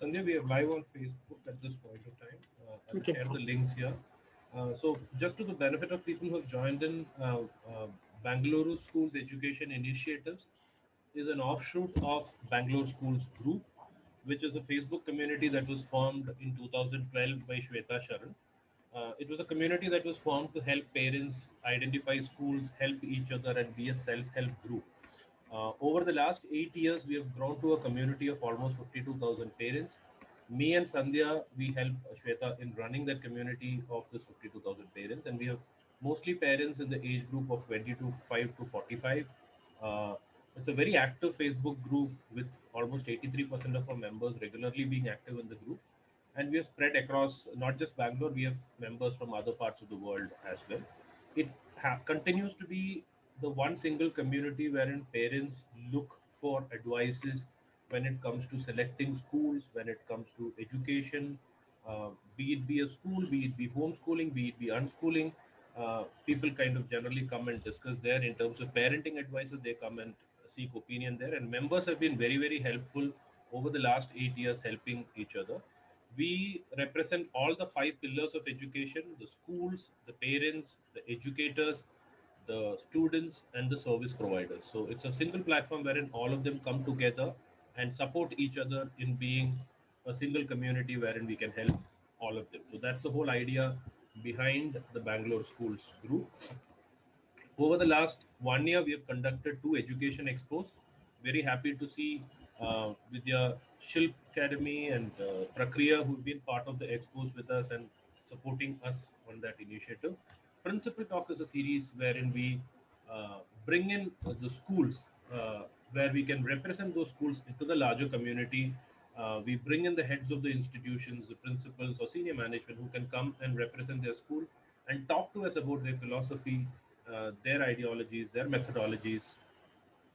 Sandhya, we are live on Facebook at this point of time. We I'll can share see. the links here. So, just to the benefit of people who have joined in, Bangalore Schools Education Initiatives is an offshoot of Bangalore Schools Group, which is a Facebook community that was formed in 2012 by Shweta Sharan. It was a community that was formed to help parents identify schools, help each other, and be a self help group. Over the last 8 years, we have grown to a community of almost 52,000 parents. Me and Sandhya, we help Shweta in running that community of this 52,000 parents, and we have mostly parents in the age group of 25 to 45. Uh, it's a very active Facebook group with almost 83% of our members regularly being active in the group. And we have spread across not just Bangalore, we have members from other parts of the world as well. It continues to be the one single community wherein parents look for advices when it comes to selecting schools, when it comes to education, be it be a school, be it be homeschooling, be it be unschooling. People kind of generally come and discuss there in terms of parenting advices. They come and seek opinion there, and members have been very, very helpful over the last 8 years, helping each other. We represent all the five pillars of education: the schools, the parents, the educators, the students, and the service providers. So it's a single platform wherein all of them come together and support each other in being a single community wherein we can help all of them. So that's the whole idea behind the Bangalore Schools group. Over the last 1 year, we have conducted two education expos. Very happy to see Vidya Shilp Academy and Prakriya, who've been part of the expos with us and supporting us on that initiative. Principal Talk is a series wherein we bring in the schools, where we can represent those schools into the larger community. We bring in the heads of the institutions, the principals or senior management who can come and represent their school and talk to us about their philosophy, their ideologies, their methodologies,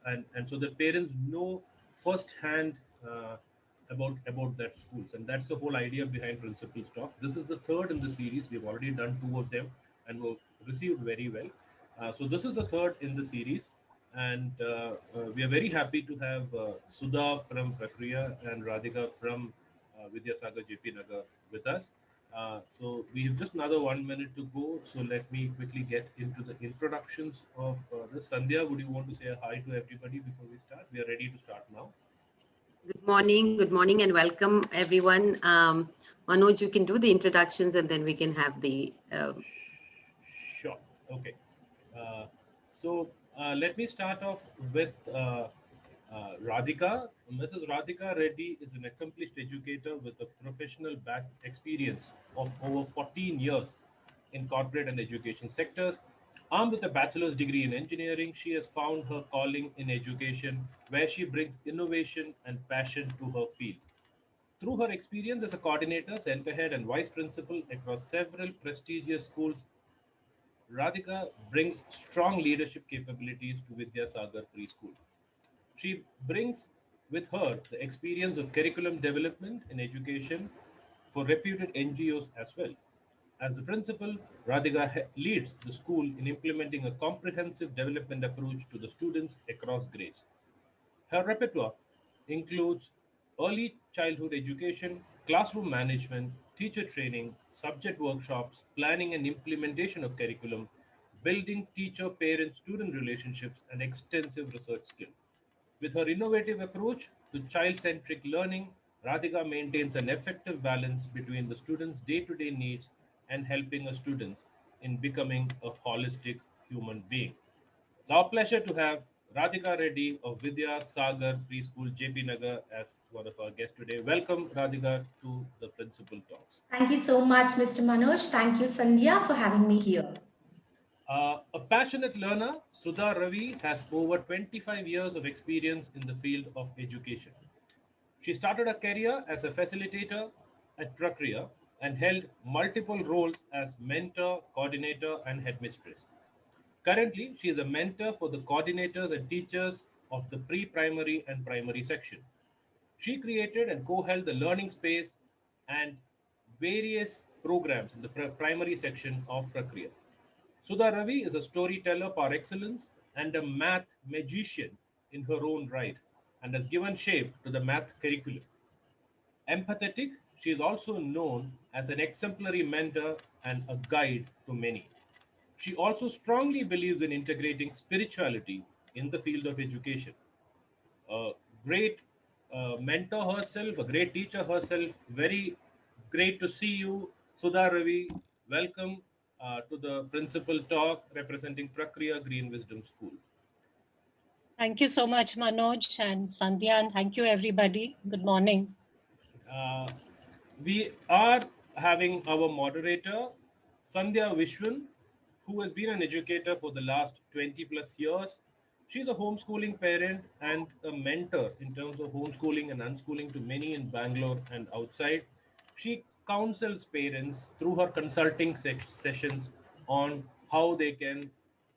and so the parents know firsthand about that schools, and that's the whole idea behind Principals Talk. This is the third in the series. We've already done two of them and were received very well. So this is the third in the series, and we are very happy to have Sudha from Prakriya and Radhika from Vidyasagar JP Nagar with us. So we have just another 1 minute to go. So let me quickly get into the introductions of this. Sandhya, would you want to say a hi to everybody before we start? We are ready to start now. Good morning, and welcome everyone. Manoj, you can do the introductions, and then we can have the. Sure. Okay. Uh, so let me start off with Radhika. Mrs. Radhika Reddy is an accomplished educator with a professional back experience of over 14 years in corporate and education sectors. Armed with a bachelor's degree in engineering, she has found her calling in education, where she brings innovation and passion to her field. Through her experience as a coordinator, center head, and vice principal across several prestigious schools, Radhika brings strong leadership capabilities to Vidyasagar Preschool. She brings with her the experience of curriculum development in education for reputed NGOs as well. As the principal, Radhika leads the school in implementing a comprehensive development approach to the students across grades. Her repertoire includes early childhood education, classroom management, teacher training, subject workshops, planning and implementation of curriculum, building teacher parent student relationships, and extensive research skill. With her innovative approach to child centric learning, Radhika maintains an effective balance between the students' day to day needs and helping our students in becoming a holistic human being. It's our pleasure to have Radhika Reddy of Vidya Sagar Preschool JP Nagar as one of our guests today. Welcome, Radhika, to the Principal Talks. Thank you so much, Mr. Manoj. Thank you, Sandhya, for having me here. A passionate learner, Sudha Ravi has over 25 years of experience in the field of education. She started her career as a facilitator at Prakriya and held multiple roles as mentor, coordinator, and headmistress. Currently, she is a mentor for the coordinators and teachers of the pre primary and primary section. She created and co held the learning space and various programs in the primary section of Prakriya. Sudha Ravi is a storyteller par excellence and a math magician in her own right and has given shape to the math curriculum. Empathetic, she is also known as an exemplary mentor and a guide to many. She also strongly believes in integrating spirituality in the field of education. A great mentor herself, a great teacher herself. Very great to see you, Sudha Ravi. Welcome to the principal talk representing Prakriya Green Wisdom School. Thank you so much, Manoj and Sandhya, and thank you, everybody. Good morning. Uh, we are having our moderator, Sandhya Vishwan, who has been an educator for the last 20 plus years. She's a homeschooling parent and a mentor in terms of homeschooling and unschooling to many in Bangalore and outside. She counsels parents through her consulting sessions on how they can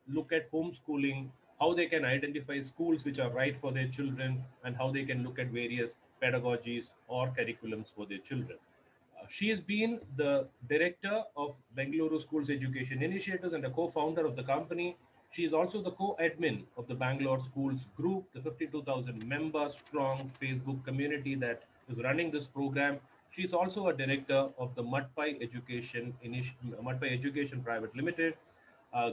look at homeschooling, how they can identify schools which are right for their children, and how they can look at various pedagogies or curriculums for their children. She has been the director of Bengaluru Schools Education Initiatives and a co-founder of the company. She is also the co-admin of the Bangalore Schools Group, the 52,000 member strong Facebook community that is running this program. She is also a director of the Mudpie Education Private Limited.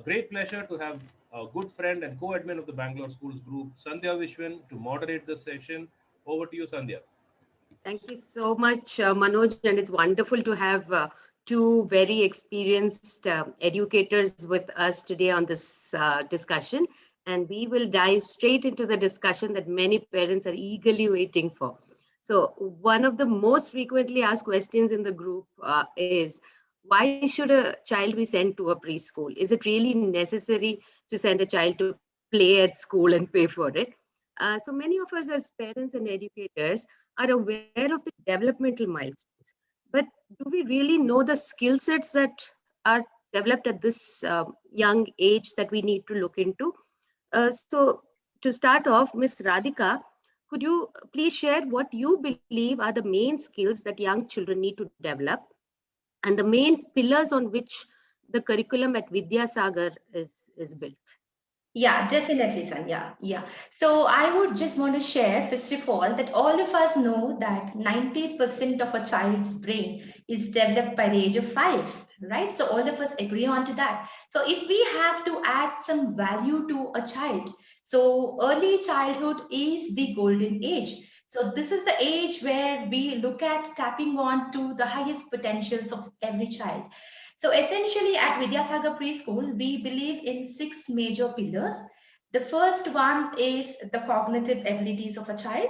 Great pleasure to have a good friend and co-admin of the Bangalore Schools Group, Sandhya Vishwan, to moderate this session. Over to you, Sandhya. Thank you so much, Manoj, and it's wonderful to have two very experienced educators with us today on this discussion. And we will dive straight into the discussion that many parents are eagerly waiting for. So, one of the most frequently asked questions in the group is, why should a child be sent to a preschool? Is it really necessary to send a child to play at school and pay for it? So many of us as parents and educators are aware of the developmental milestones, but do we really know the skill sets that are developed at this young age that we need to look into? So to start off, Ms. Radhika, could you please share what you believe are the main skills that young children need to develop and the main pillars on which the curriculum at Vidyasagar is built? Yeah, definitely, Sanya. Yeah. So I would just want to share, first of all, that all of us know that 90% of a child's brain is developed by the age of 5, right? So all of us agree on to that. So if we have to add some value to a child, so early childhood is the golden age. So this is the age where we look at tapping on to the highest potentials of every child. So essentially at Vidyasagar Preschool, we believe in 6 major pillars. The first one is the cognitive abilities of a child.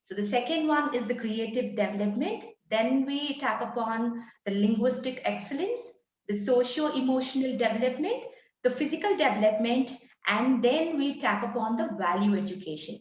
So the second one is the creative development. Then we tap upon the linguistic excellence, the socio-emotional development, the physical development, and then we tap upon the value education.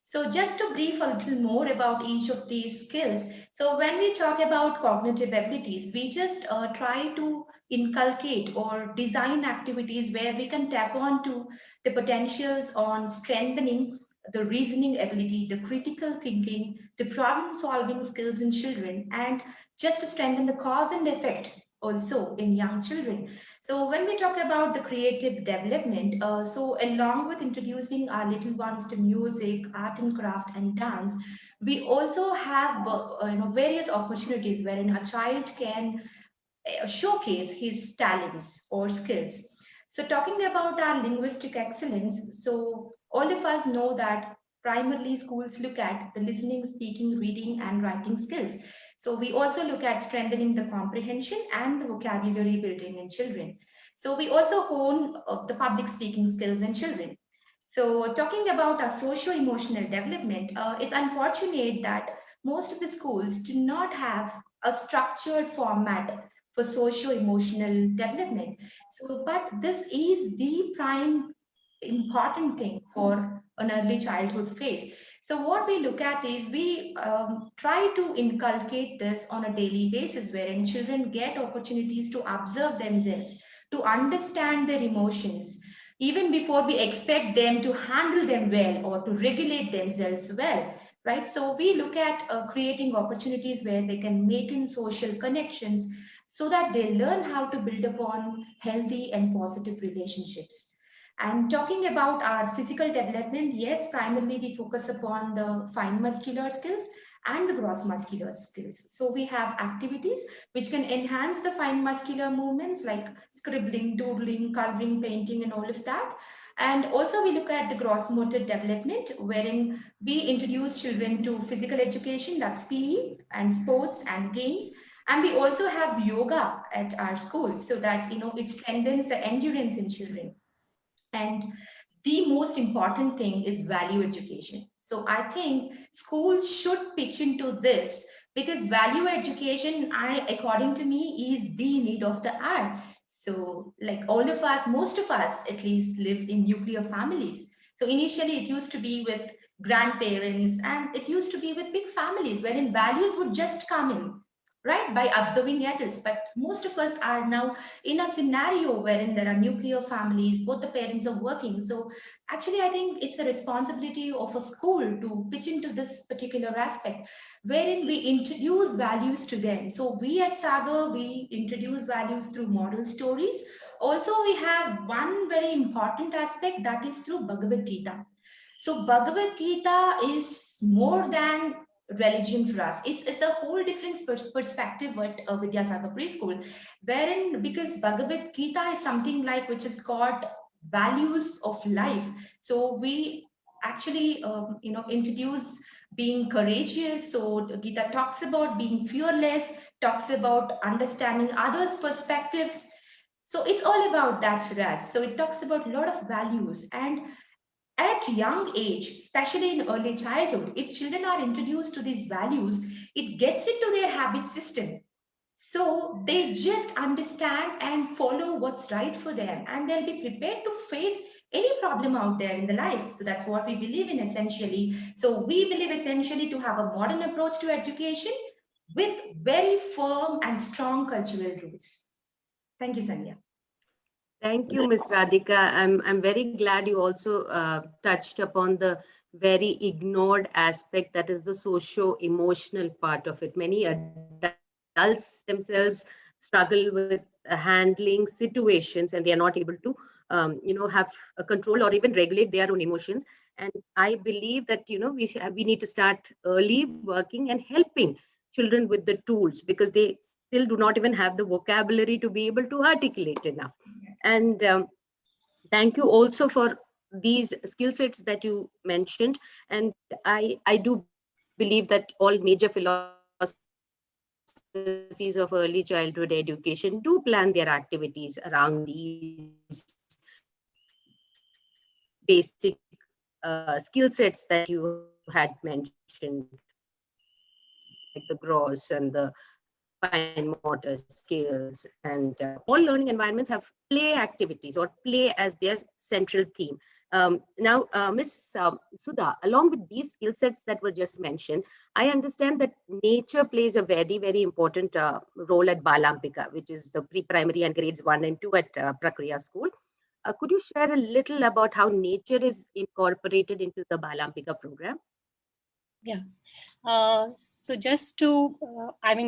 So just to brief a little more about each of these skills. So when we talk about cognitive abilities, we just try to inculcate or design activities where we can tap on to the potentials on strengthening the reasoning ability, the critical thinking, the problem solving skills in children, and just to strengthen the cause and effect also in young children. So when we talk about the creative development, so along with introducing our little ones to music, art and craft and dance, we also have various opportunities wherein a child can showcase his talents or skills. So talking about our linguistic excellence, so all of us know that primarily schools look at the listening, speaking, reading and writing skills. So we also look at strengthening the comprehension and the vocabulary building in children. So we also hone the public speaking skills in children. So talking about our socio-emotional development, it's unfortunate that most of the schools do not have a structured format for socio-emotional development. So, but this is the prime important thing for an early childhood phase. So what we look at is we try to inculcate this on a daily basis wherein children get opportunities to observe themselves, to understand their emotions, even before we expect them to handle them well or to regulate themselves well, right? So we look at creating opportunities where they can make in social connections so that they learn how to build upon healthy and positive relationships. And talking about our physical development, yes, primarily we focus upon the fine muscular skills and the gross muscular skills. So we have activities which can enhance the fine muscular movements like scribbling, doodling, coloring, painting, and all of that. And also we look at the gross motor development, wherein we introduce children to physical education, that's PE, and sports and games. And we also have yoga at our schools so that, it strengthens the endurance in children. And the most important thing is value education. So I think schools should pitch into this, because value education, according to me, is the need of the hour. So like all of us, most of us at least, live in nuclear families. So initially it used to be with grandparents and it used to be with big families wherein values would just come in, right, by observing adults. But most of us are now in a scenario wherein there are nuclear families, both the parents are working. So actually, I think it's a responsibility of a school to pitch into this particular aspect, wherein we introduce values to them. So we at Sagar, we introduce values through model stories. Also, we have one very important aspect, that is through Bhagavad Gita. So Bhagavad Gita is more than religion for us. It's a whole different perspective at Vidyasagar Preschool, wherein, because Bhagavad Gita is something like which has got values of life. So we actually introduce being courageous. So Gita talks about being fearless, talks about understanding others' perspectives. So it's all about that for us. So it talks about a lot of values. And at young age, especially in early childhood, if children are introduced to these values, it gets into their habit system. So they just understand and follow what's right for them, and they'll be prepared to face any problem out there in the life. So that's what we believe in essentially. So we believe essentially to have a modern approach to education with very firm and strong cultural roots. Thank you, Sandhya. Thank you, Ms. Radhika. I'm very glad you also touched upon the very ignored aspect, that is the socio-emotional part of it. Many adults themselves struggle with handling situations, and they are not able to, have a control or even regulate their own emotions. And I believe that, we need to start early working and helping children with the tools, because they still do not even have the vocabulary to be able to articulate enough. And thank you also for these skill sets that you mentioned. And I do believe that all major philosophies of early childhood education do plan their activities around these basic skill sets that you had mentioned, like the gross and the fine motor skills. And all learning environments have play activities or play as their central theme. Now, Ms. Sudha, along with these skill sets that were just mentioned, I understand that nature plays a very, very important role at Balambika, which is the pre-primary and grades 1 and 2 at Prakriya School. Could you share a little about how nature is incorporated into the Balambika program? Yeah. So just to,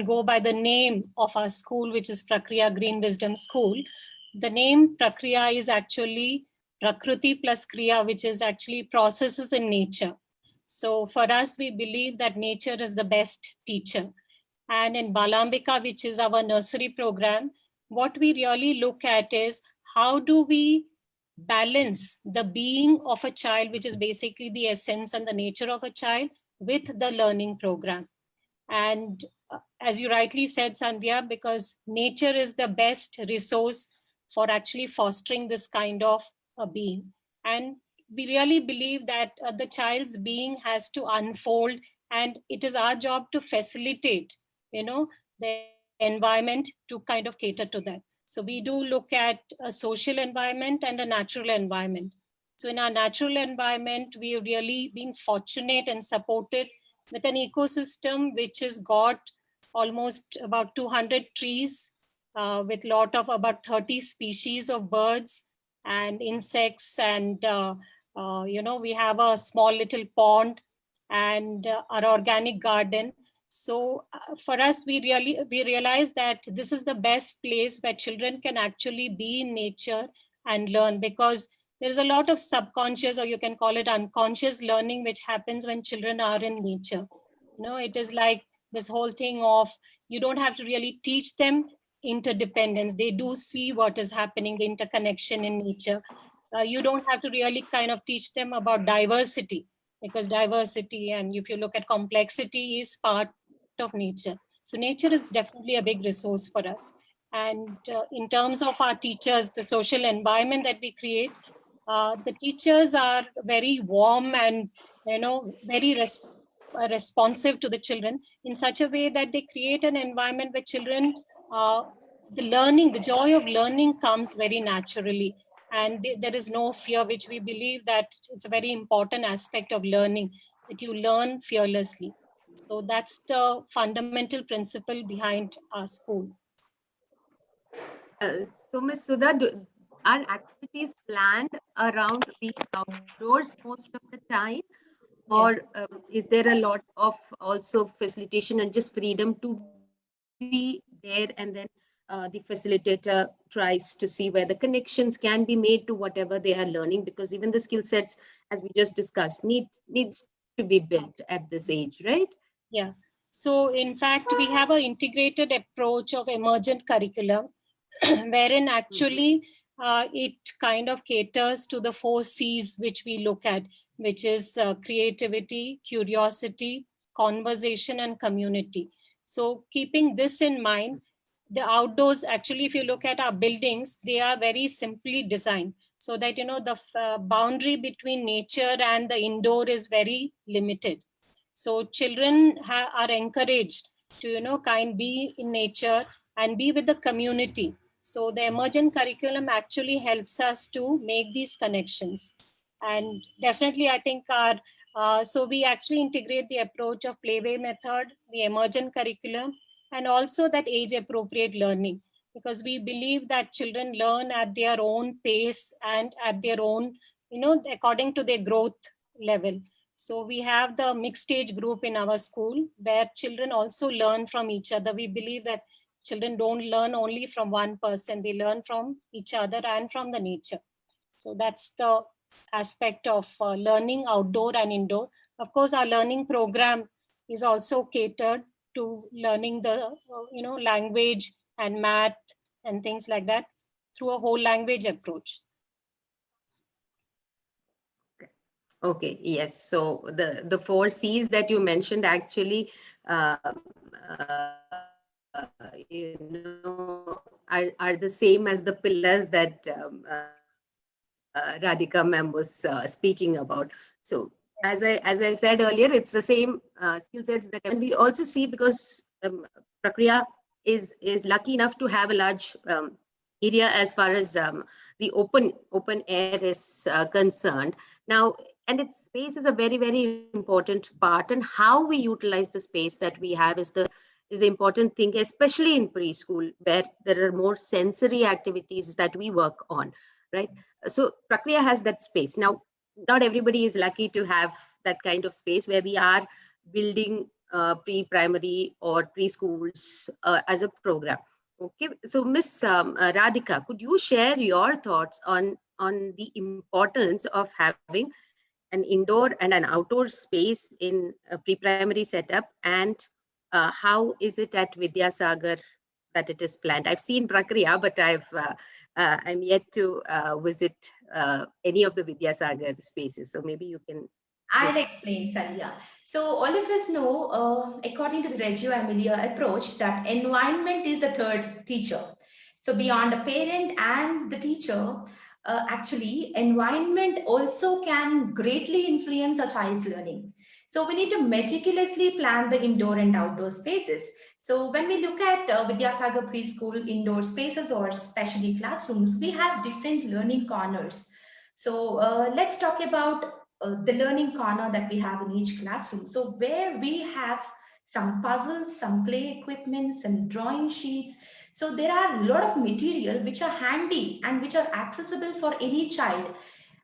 go by the name of our school, which is Prakriya Green Wisdom School. The name Prakriya is actually Prakriti plus Kriya, which is actually processes in nature. So for us, we believe that nature is the best teacher. And in Balambika, which is our nursery program, what we really look at is how do we balance the being of a child, which is basically the essence and the nature of a child, with the learning program. And as you rightly said, Sandhya, because nature is the best resource for actually fostering this kind of a being. And we really believe that the child's being has to unfold, and it is our job to facilitate, the environment to kind of cater to that. So we do look at a social environment and a natural environment. So in our natural environment, we've really been fortunate and supported with an ecosystem which has got almost about 200 trees with a lot of about 30 species of birds and insects. And, we have a small little pond and our organic garden. So for us, we realize that this is the best place where children can actually be in nature and learn, because there's a lot of subconscious, or you can call it unconscious learning, which happens when children are in nature. It is like this whole thing of you don't have to really teach them interdependence. They do see what is happening, the interconnection in nature. You don't have to really kind of teach them about diversity, because diversity, and if you look at complexity, is part of nature. So nature is definitely a big resource for us. And in terms of our teachers, the social environment that we create, the teachers are very warm and very responsive to the children in such a way that they create an environment where children, the joy of learning comes very naturally, and there is no fear, which we believe that it's a very important aspect of learning, that you learn fearlessly. So that's the fundamental principle behind our school. So, Ms. Sudha, are activities planned around being outdoors most of the time? Yes. Or is there a lot of also facilitation and just freedom to be there, and then the facilitator tries to see where the connections can be made to whatever they are learning, because even the skill sets, as we just discussed, needs to be built at this age, right? Yeah. So in fact, we have an integrated approach of emergent curriculum, wherein actually it kind of caters to the 4 C's which we look at, which is creativity, curiosity, conversation, and community. So keeping this in mind, the outdoors, actually, if you look at our buildings, they are very simply designed so that, the boundary between nature and the indoor is very limited. So children are encouraged to, be in nature and be with the community. So the emergent curriculum actually helps us to make these connections. And definitely, I think so we actually integrate the approach of playway method, the emergent curriculum, and also that age appropriate learning, because we believe that children learn at their own pace and at their own, according to their growth level. So we have the mixed age group in our school where children also learn from each other. We believe that children don't learn only from one person, they learn from each other and from the nature. So that's the aspect of learning outdoor and indoor. Of course, our learning program is also catered to learning the language and math and things like that through a whole language approach. Okay, yes. So the 4 C's that you mentioned actually, are the same as the pillars that Radhika ma'am was speaking about. So as I said earlier, it's the same skill sets that, and we also see, because Prakriya is lucky enough to have a large area as far as the open air is concerned. Now, and its space is a very, very important part, and how we utilize the space that we have is the important thing, especially in preschool, where there are more sensory activities that we work on, right? So Prakriya has that space. Now, not everybody is lucky to have that kind of space where we are building pre-primary or preschools as a program. Okay, so Miss Radhika, could you share your thoughts on the importance of having an indoor and an outdoor space in a pre-primary setup, and how is it at Vidyasagar that it is planned? I've seen Prakriya, but I'm yet to visit any of the Vidyasagar spaces. So maybe you can I'll explain, Talia. So all of us know, according to the Reggio Emilia approach, that environment is the third teacher. So beyond the parent and the teacher, actually, environment also can greatly influence a child's learning. So we need to meticulously plan the indoor and outdoor spaces. So when we look at Vidyasagar preschool indoor spaces or specialty classrooms, we have different learning corners. So let's talk about the learning corner that we have in each classroom. So where we have some puzzles, some play equipment, some drawing sheets. So there are a lot of material which are handy and which are accessible for any child.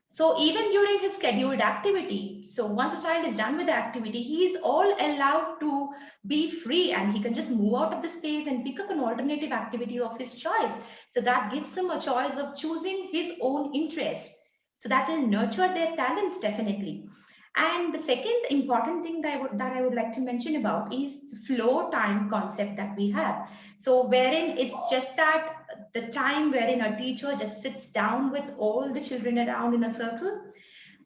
So even during his scheduled activity, so once a child is done with the activity, he is all allowed to be free and he can just move out of the space and pick up an alternative activity of his choice. So that gives him a choice of choosing his own interests. So that will nurture their talents definitely. And the second important thing that I would like to mention about is the flow time concept that we have. So wherein it's just that the time wherein a teacher just sits down with all the children around in a circle,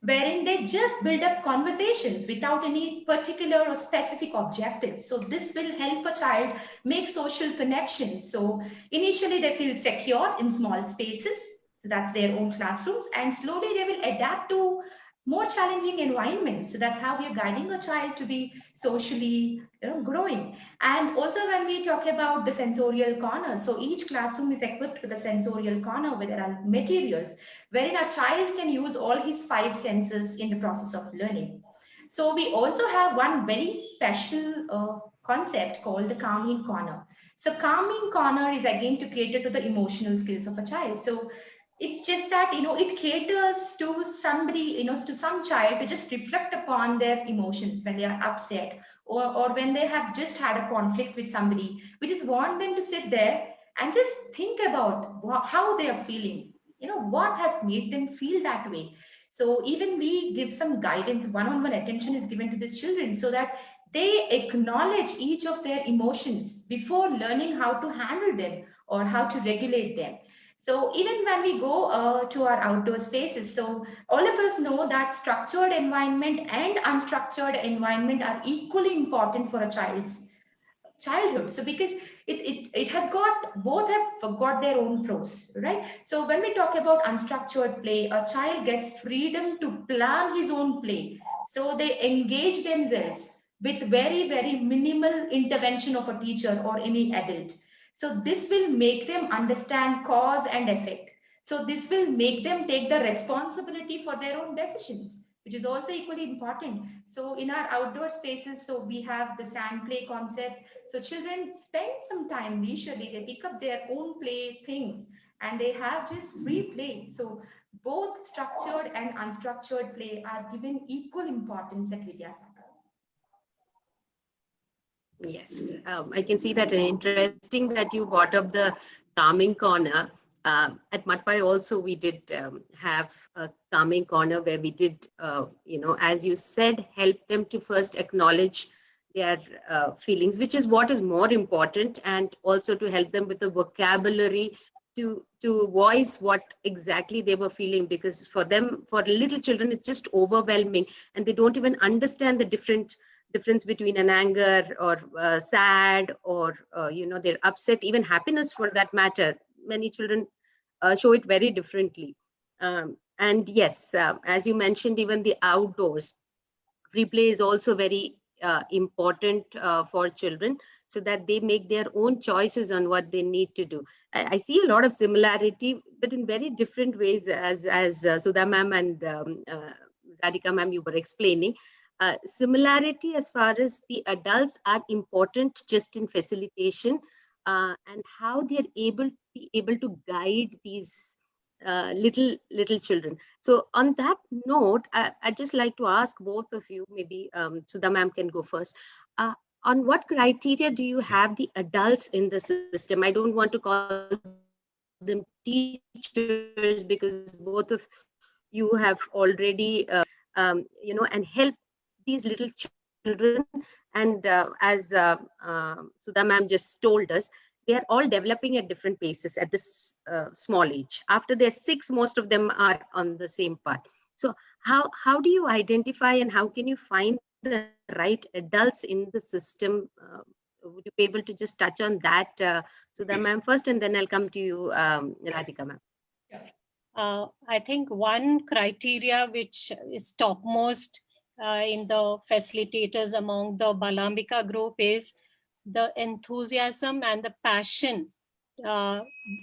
wherein they just build up conversations without any particular or specific objective. So this will help a child make social connections. So initially they feel secure in small spaces. So that's their own classrooms, and slowly they will adapt to more challenging environments. So that's how we are guiding a child to be socially, growing. And also when we talk about the sensorial corner, so each classroom is equipped with a sensorial corner where there are materials wherein a child can use all his 5 senses in the process of learning. So we also have one very special concept called the calming corner. So calming corner is again to cater to the emotional skills of a child. So it's just that, it caters to somebody, to some child to just reflect upon their emotions when they are upset, or when they have just had a conflict with somebody. We just want them to sit there and just think about how they are feeling, what has made them feel that way. So even we give some guidance, one-on-one attention is given to these children so that they acknowledge each of their emotions before learning how to handle them or how to regulate them. So even when we go to our outdoor spaces, so all of us know that structured environment and unstructured environment are equally important for a child's childhood. So because it has got, both have got their own pros, right? So when we talk about unstructured play, a child gets freedom to plan his own play. So they engage themselves with very, very minimal intervention of a teacher or any adult. So this will make them understand cause and effect. So this will make them take the responsibility for their own decisions, which is also equally important. So in our outdoor spaces, so we have the sand play concept. So children spend some time leisurely, they pick up their own play things and they have just free play. So both structured and unstructured play are given equal importance at Vidyasagar. Yes, I can see that. Interesting that you brought up the calming corner. At Matpai also, we did have a calming corner where we did, as you said, help them to first acknowledge their feelings, which is what is more important, and also to help them with the vocabulary to voice what exactly they were feeling, because for them, for little children, it's just overwhelming and they don't even understand the difference between an anger or sad or they're upset, even happiness for that matter. Many children show it very differently. And yes, as you mentioned, even the outdoors free play is also very important for children, so that they make their own choices on what they need to do. I see a lot of similarity, but in very different ways, as Sudha ma'am and Radhika ma'am, you were explaining. Similarity as far as the adults are important just in facilitation, and how they're able to guide these little children. So on that note, I'd just like to ask both of you, maybe Sudha ma'am can go first. On what criteria do you have the adults in the system? I don't want to call them teachers, because both of you have already, and help these little children. And as Sudha ma'am just told us, they are all developing at different paces at this small age. After they're 6, most of them are on the same path. So how do you identify, and how can you find the right adults in the system? Would you be able to just touch on that, Sudha ma'am first, and then I'll come to you, Radhika ma'am. I think one criteria which is topmost in the facilitators among the Balambika group is the enthusiasm and the passion,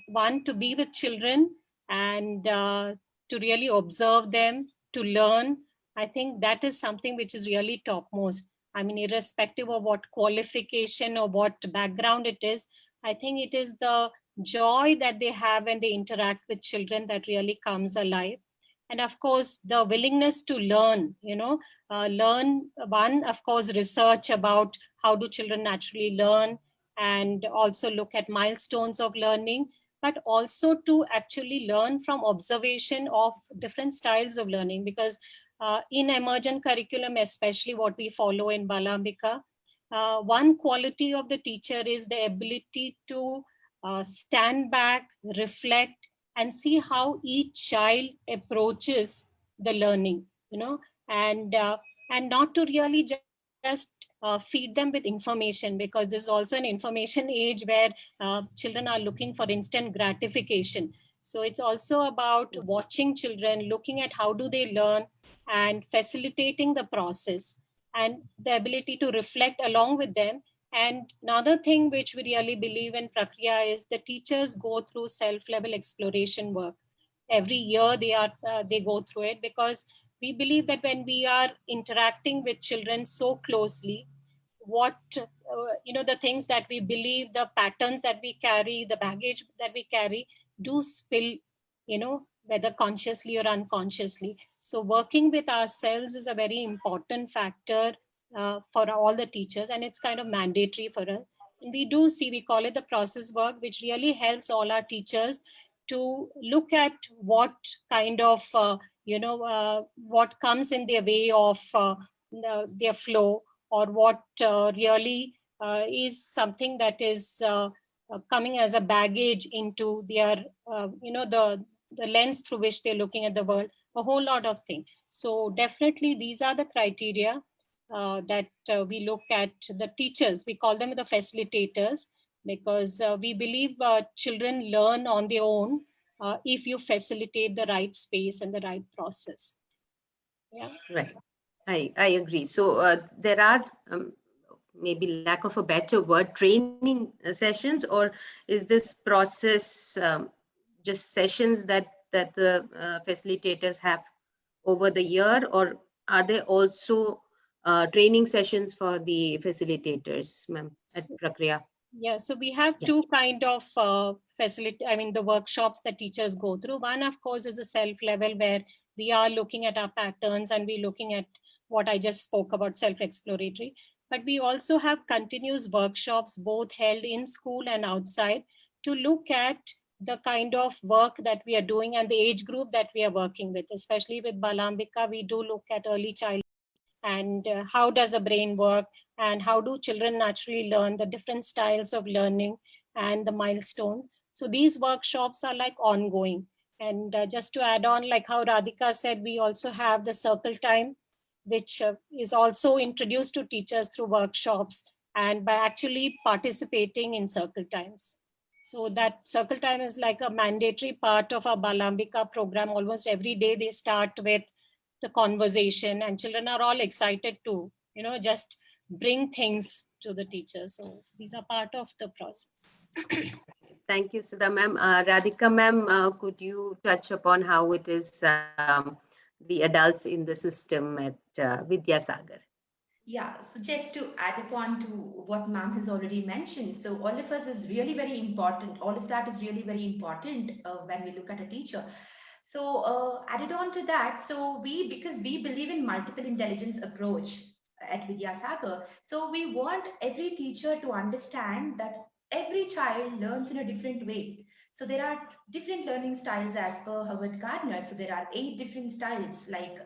one, to be with children and to really observe them, to learn. I think that is something which is really topmost. I mean, irrespective of what qualification or what background it is, I think it is the joy that they have when they interact with children that really comes alive. And of course, the willingness to learn, learn, one, of course, research about how do children naturally learn, and also look at milestones of learning, but also to actually learn from observation of different styles of learning. Because in emergent curriculum, especially what we follow in Balambika, one quality of the teacher is the ability to stand back, reflect, and see how each child approaches the learning, and not to really just feed them with information, because this is also an information age where children are looking for instant gratification. So it's also about watching children, looking at how do they learn, and facilitating the process and the ability to reflect along with them. And another thing which we really believe in Prakriya is the teachers go through self-level exploration work. Every year they go through it, because we believe that when we are interacting with children so closely, what the things that we believe, the patterns that we carry, the baggage that we carry, do spill, whether consciously or unconsciously. So working with ourselves is a very important factor for all the teachers, and it's kind of mandatory for us. And we call it the process work, which really helps all our teachers to look at what kind of what comes in their way of their flow, or what really is something that is coming as a baggage into their the lens through which they're looking at the world, a whole lot of things. So definitely these are the criteria that we look at the teachers. We call them the facilitators, because we believe children learn on their own if you facilitate the right space and the right process. Yeah. Right. I agree. So there are maybe lack of a better word, training sessions, or is this process just sessions that the facilitators have over the year, or are there also training sessions for the facilitators, ma'am, at Prakriya? Yeah, so we have two kind of the workshops that teachers go through. One, of course, is a self level, where we are looking at our patterns and we're looking at what I just spoke about, self-exploratory. But we also have continuous workshops, both held in school and outside, to look at the kind of work that we are doing and the age group that we are working with. Especially with Balambika, we do look at early childhood and how does the brain work, and how do children naturally learn, the different styles of learning and the milestone. So these workshops are like ongoing. And just to add on, like how Radhika said, we also have the circle time, which is also introduced to teachers through workshops and by actually participating in circle times. So that circle time is like a mandatory part of our Balambika program. Almost every day they start with the conversation, and children are all excited to, just bring things to the teacher. So these are part of the process. Thank you, Sudha ma'am. Radhika ma'am, could you touch upon how it is the adults in the system at Vidyasagar? Yeah, so just to add upon to what ma'am has already mentioned, so all of us is really very important. All of that is really very important when we look at a teacher. So added on to that, because we believe in multiple intelligence approach at Vidyasagar, so we want every teacher to understand that every child learns in a different way. So there are different learning styles as per Howard Gardner. So there are 8 different styles, like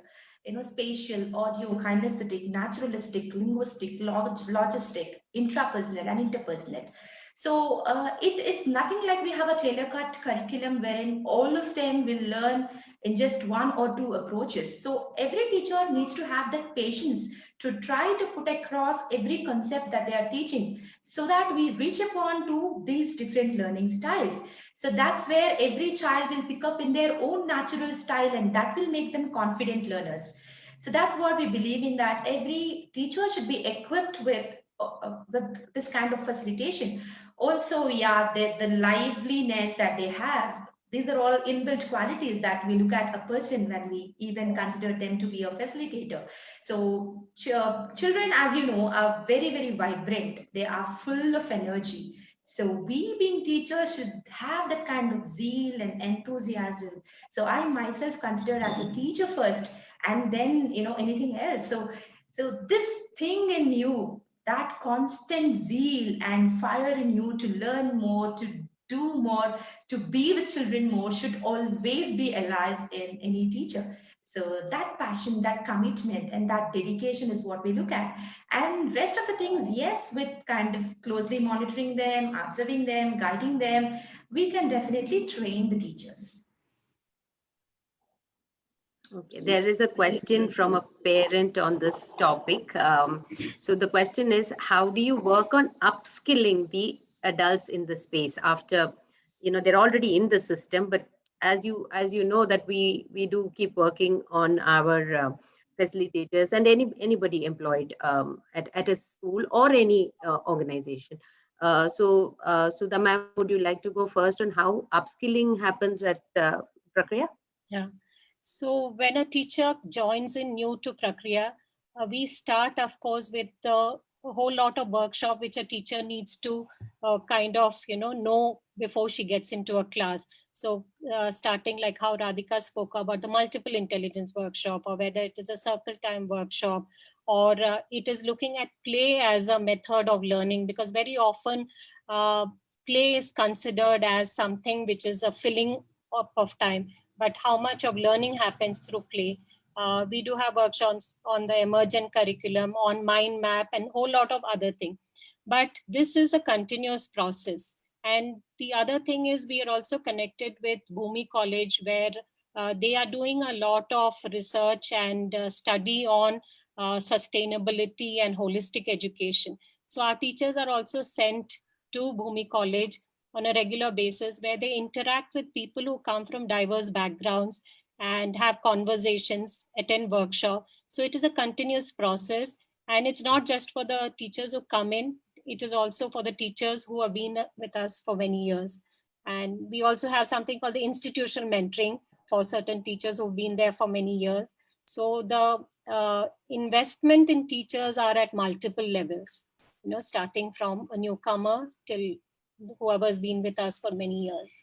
spatial, audio, kinesthetic, naturalistic, linguistic, logistic, intrapersonal, and interpersonal. So it is nothing like we have a tailor-cut curriculum wherein all of them will learn in just 1 or 2 approaches. So every teacher needs to have that patience to try to put across every concept that they are teaching, so that we reach upon to these different learning styles. So that's where every child will pick up in their own natural style, and that will make them confident learners. So that's what we believe in, that every teacher should be equipped with this kind of facilitation. Also, yeah, the liveliness that they have, these are all inbuilt qualities that we look at a person when we even consider them to be a facilitator. So children, as you know, are very, very vibrant. They are full of energy. So we being teachers should have that kind of zeal and enthusiasm. So I myself consider as a teacher first, and then anything else. So this thing in you, that constant zeal and fire in you to learn more, to do more, to be with children more, should always be alive in any teacher. So that passion, that commitment, and that dedication is what we look at. And rest of the things, yes, with kind of closely monitoring them, observing them, guiding them, we can definitely train the teachers. Okay, there is a question from a parent on this topic. So the question is, how do you work on upskilling the adults in the space after, they're already in the system, but as you know that we do keep working on our facilitators and anybody employed at a school or any organization. So the ma'am, would you like to go first on how upskilling happens at Prakriya? Yeah. So when a teacher joins in new to Prakriya, we start, of course, with a whole lot of workshop which a teacher needs to kind of, know before she gets into a class. So starting like how Radhika spoke about the multiple intelligence workshop, or whether it is a circle time workshop, or it is looking at play as a method of learning, because very often play is considered as something which is a filling up of time, but how much of learning happens through play. We do have workshops on the emergent curriculum, on mind map, and a whole lot of other things. But this is a continuous process. And the other thing is we are also connected with Bhumi College, where they are doing a lot of research and study on sustainability and holistic education. So our teachers are also sent to Bhumi College on a regular basis, where they interact with people who come from diverse backgrounds and have conversations, attend workshop. So it is a continuous process, and it's not just for the teachers who come in, it is also for the teachers who have been with us for many years. And we also have something called the institutional mentoring for certain teachers who've been there for many years. So the investment in teachers are at multiple levels, starting from a newcomer till whoever's been with us for many years.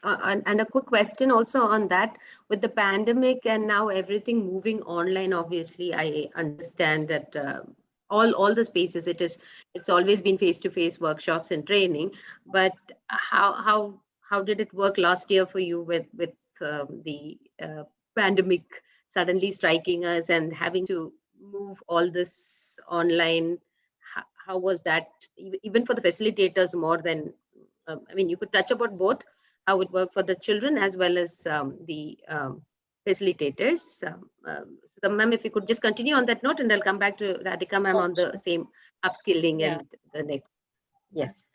And a quick question also on that, with the pandemic and now everything moving online, obviously I understand that all the spaces, it's always been face-to-face workshops and training, but how did it work last year for you with the pandemic suddenly striking us and having to move all this online? How was that, even for the facilitators more than I mean, you could touch about both, how it worked for the children as well as the facilitators. So, the ma'am, if you could just continue on that note, and I'll come back to Radhika ma'am on the same upskilling Yeah. and the next. Yes.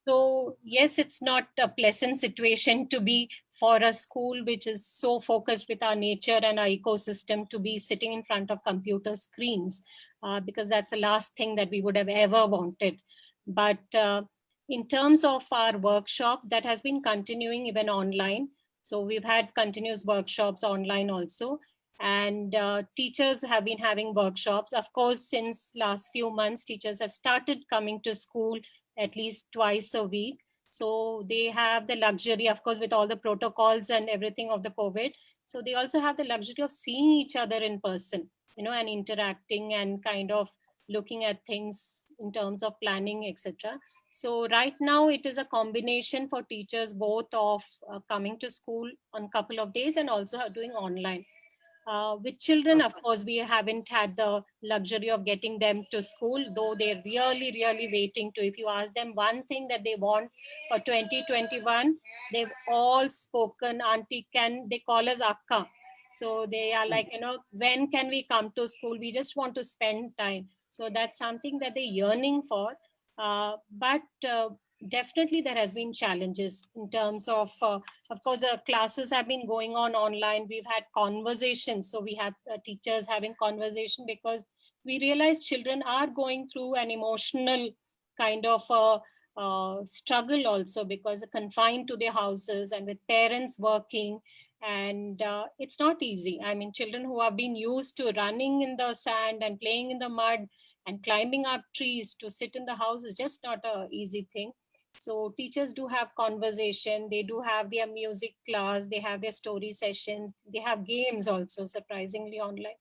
So yes, it's not a pleasant situation to be for a school which is so focused with our nature and our ecosystem to be sitting in front of computer screens, because that's the last thing that we would have ever wanted. But in terms of our workshops, that has been continuing even online. So we've had continuous workshops online also. And teachers have been having workshops. Of course, since last few months, teachers have started coming to school at least twice a week. So they have the luxury, of course, with all the protocols and everything of the COVID. So they also have the luxury of seeing each other in person, and interacting and kind of looking at things in terms of planning, etc. So right now it is a combination for teachers, both of coming to school on a couple of days and also doing online. With children, of course, we haven't had the luxury of getting them to school, though they're really, really waiting to. If you ask them one thing that they want for 2021, they've all spoken, Auntie, they call us Akka. So they are like, when can we come to school? We just want to spend time. So that's something that they're yearning for. But definitely there has been challenges in terms of course, the classes have been going on online. We've had conversations. So we have teachers having conversation, because we realize children are going through an emotional kind of struggle also, because they're confined to their houses and with parents working. And it's not easy. I mean, children who have been used to running in the sand and playing in the mud and climbing up trees to sit in the house is just not an easy thing. So teachers do have conversation, they do have their music class, they have their story sessions, they have games also, surprisingly, online.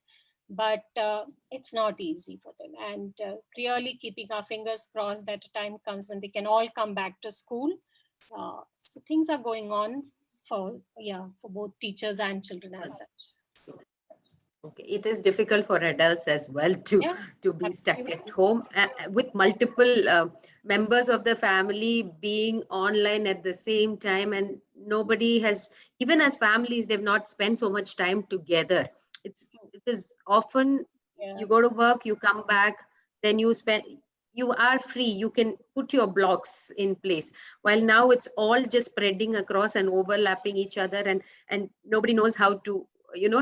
But it's not easy for them. And really keeping our fingers crossed that a time comes when they can all come back to school. So things are going on. for both teachers and children as such. Okay, it is difficult for adults as well to Yeah, be stuck at absolutely. home with multiple members of the family being online at the same time, and nobody has, even as families, they've not spent so much time together. It is often Yeah. you go to work, you come back, then you are free, you can put your blocks in place, while now it's all just spreading across and overlapping each other, and nobody knows how to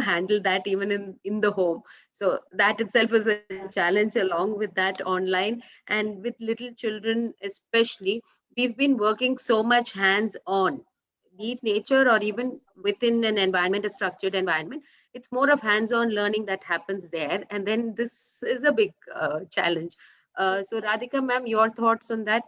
handle that even in the home. So that itself is a challenge along with that online. And with little children especially, we've been working so much hands on, be it nature or even within an environment, a structured environment. It's more of hands on learning that happens there, and then this is a big challenge. So Radhika ma'am, your thoughts on that?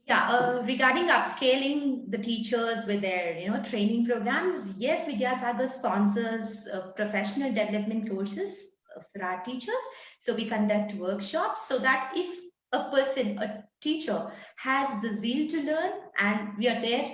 Yeah, regarding upscaling the teachers with their, training programs, yes, Vidyasagar sponsors professional development courses for our teachers. So we conduct workshops so that if a teacher has the zeal to learn, and we are there,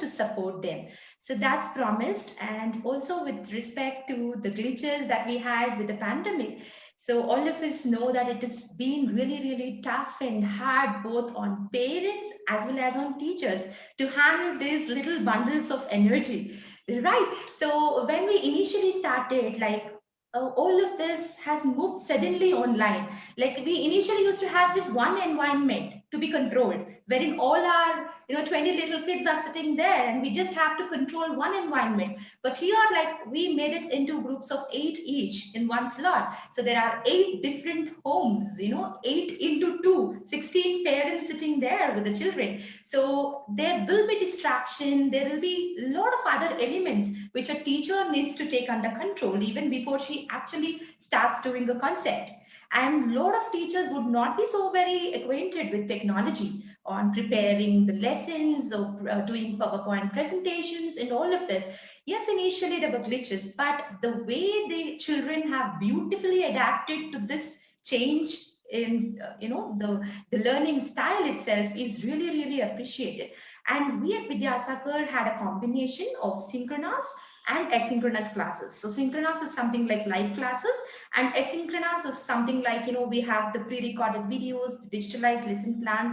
to support them. So that's promised. And also with respect to the glitches that we had with the pandemic, so all of us know that it has been really, really tough and hard both on parents as well as on teachers to handle these little bundles of energy, right? So when we initially started, like all of this has moved suddenly online. Like we initially used to have just one environment to be controlled, wherein all our 20 little kids are sitting there, and we just have to control one environment. But here, like, we made it into groups of 8 each in one slot. So there are 8 different homes, 8 into 2, 16 parents sitting there with the children. So there will be distraction. There will be a lot of other elements which a teacher needs to take under control even before she actually starts doing a concept. And a lot of teachers would not be so very acquainted with technology on preparing the lessons or doing PowerPoint presentations and all of this. Yes, initially there were glitches, but the way the children have beautifully adapted to this change in the learning style itself is really, really appreciated. And we at Vidyasagar had a combination of synchronous and asynchronous classes. So synchronous is something like live classes, and asynchronous is something like, we have the pre-recorded videos, the digitalized lesson plans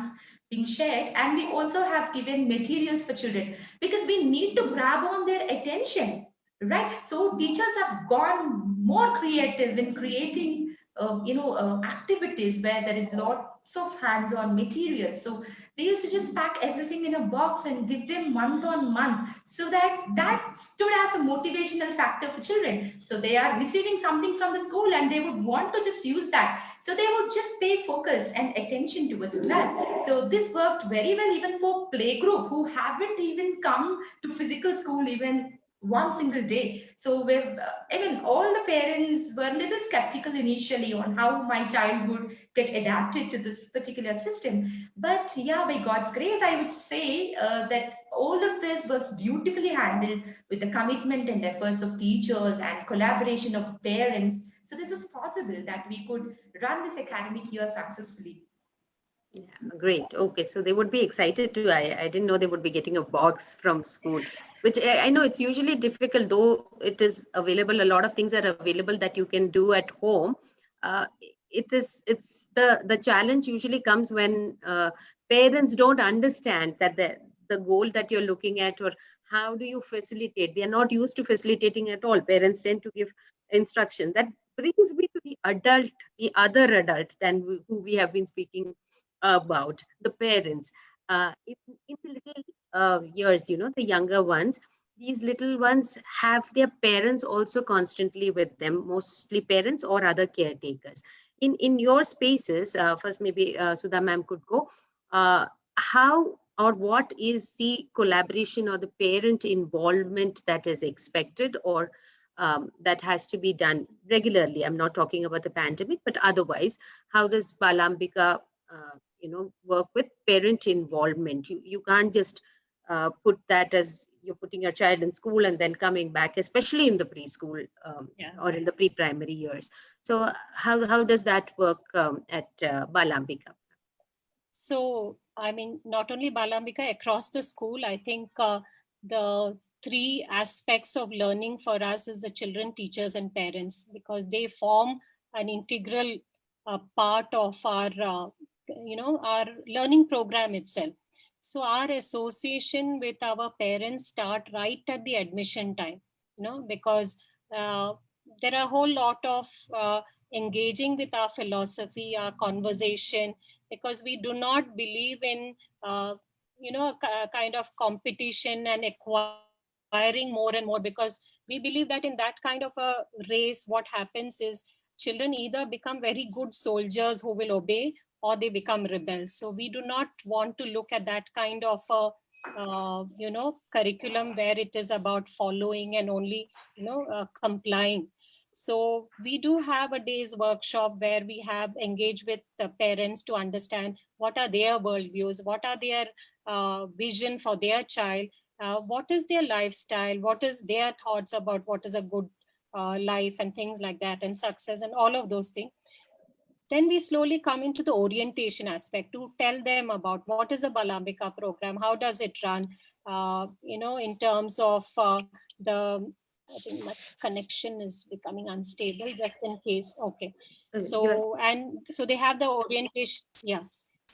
being shared, and we also have given materials for children because we need to grab on their attention, right? So teachers have gone more creative in creating activities where there is lots of hands-on materials. So they used to just pack everything in a box and give them month on month, so that stood as a motivational factor for children. So they are receiving something from the school and they would want to just use that, so they would just pay focus and attention towards class. So this worked very well even for playgroup who haven't even come to physical school even one single day. So we've even all the parents were a little skeptical initially on how my child would get adapted to this particular system. But yeah, by God's grace, I would say that all of this was beautifully handled with the commitment and efforts of teachers and collaboration of parents. So this is possible that we could run this academic year successfully. Yeah, great. Okay, so they would be excited too. I didn't know they would be getting a box from school, which I know it's usually difficult, though it is available. A lot of things are available that you can do at home. It's the challenge usually comes when parents don't understand that the goal that you're looking at, or how do you facilitate. They are not used to facilitating at all. Parents tend to give instruction. That brings me to the other adult than who we have been speaking about, the parents. In the little years, the younger ones, these little ones have their parents also constantly with them, mostly parents or other caretakers. In your spaces, first maybe Sudha ma'am could go. How or what is the collaboration or the parent involvement that is expected, or that has to be done regularly? I'm not talking about the pandemic, but otherwise, how does Balambika work with parent involvement? You can't just put that as you're putting your child in school and then coming back, especially in the preschool or in the pre-primary years. So how does that work at Balambika? So, I mean, not only Balambika, across the school, I think the three aspects of learning for us is the children, teachers, and parents, because they form an integral part of our, our learning program itself. So our association with our parents start right at the admission time, because there are a whole lot of engaging with our philosophy, our conversation, because we do not believe in, a kind of competition and acquiring more and more, because we believe that in that kind of a race, what happens is children either become very good soldiers who will obey, or they become rebels. So we do not want to look at that kind of a curriculum where it is about following and only complying. So we do have a day's workshop where we have engaged with the parents to understand what are their worldviews, what are their vision for their child, what is their lifestyle, what is their thoughts about what is a good life and things like that, and success and all of those things. Then we slowly come into the orientation aspect to tell them about what is a Balambika program, how does it run, in terms of I think my connection is becoming unstable, just in case. Okay. So they have the orientation. Yeah.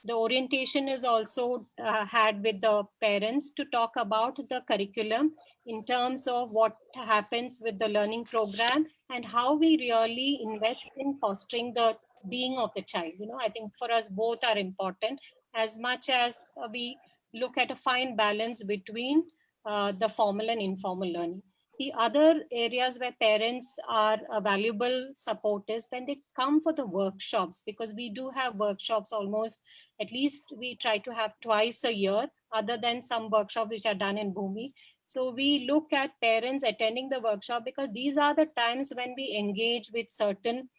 The orientation is also had with the parents to talk about the curriculum in terms of what happens with the learning program and how we really invest in fostering the being of the child. I think for us both are important, as much as we look at a fine balance between the formal and informal learning. The other areas where parents are a valuable support is when they come for the workshops, because we do have workshops almost, at least we try to have twice a year, other than some workshops which are done in Bhumi. So we look at parents attending the workshop, because these are the times when we engage with certain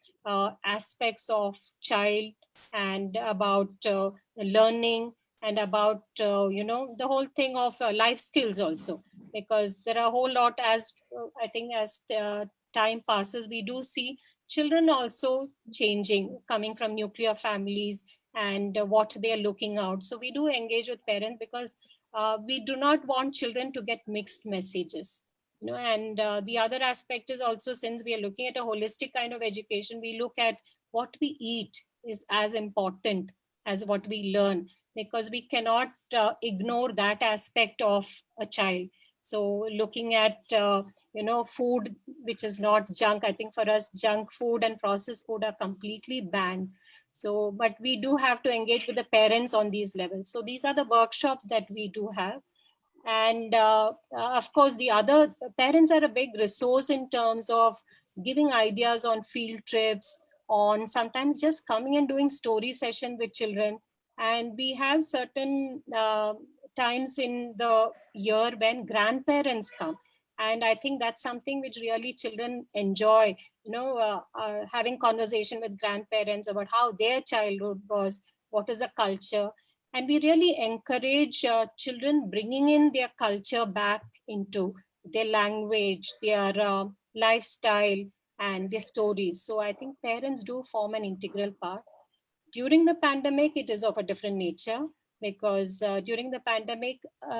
aspects of child and about learning and about, the whole thing of life skills also, because there are a whole lot, as I think as time passes, we do see children also changing, coming from nuclear families and what they are looking out. So we do engage with parents, because we do not want children to get mixed messages. And the other aspect is also, since we are looking at a holistic kind of education, we look at what we eat is as important as what we learn, because we cannot ignore that aspect of a child. So looking at food which is not junk, I think for us junk food and processed food are completely banned. So but we do have to engage with the parents on these levels. So these are the workshops that we do have. And of course, the other parents are a big resource in terms of giving ideas on field trips, on sometimes just coming and doing story session with children. And we have certain times in the year when grandparents come. And I think that's something which really children enjoy, having conversation with grandparents about how their childhood was, what is the culture. And we really encourage children bringing in their culture back into their language, their lifestyle, and their stories. So I think parents do form an integral part. During the pandemic, it is of a different nature, because during the pandemic,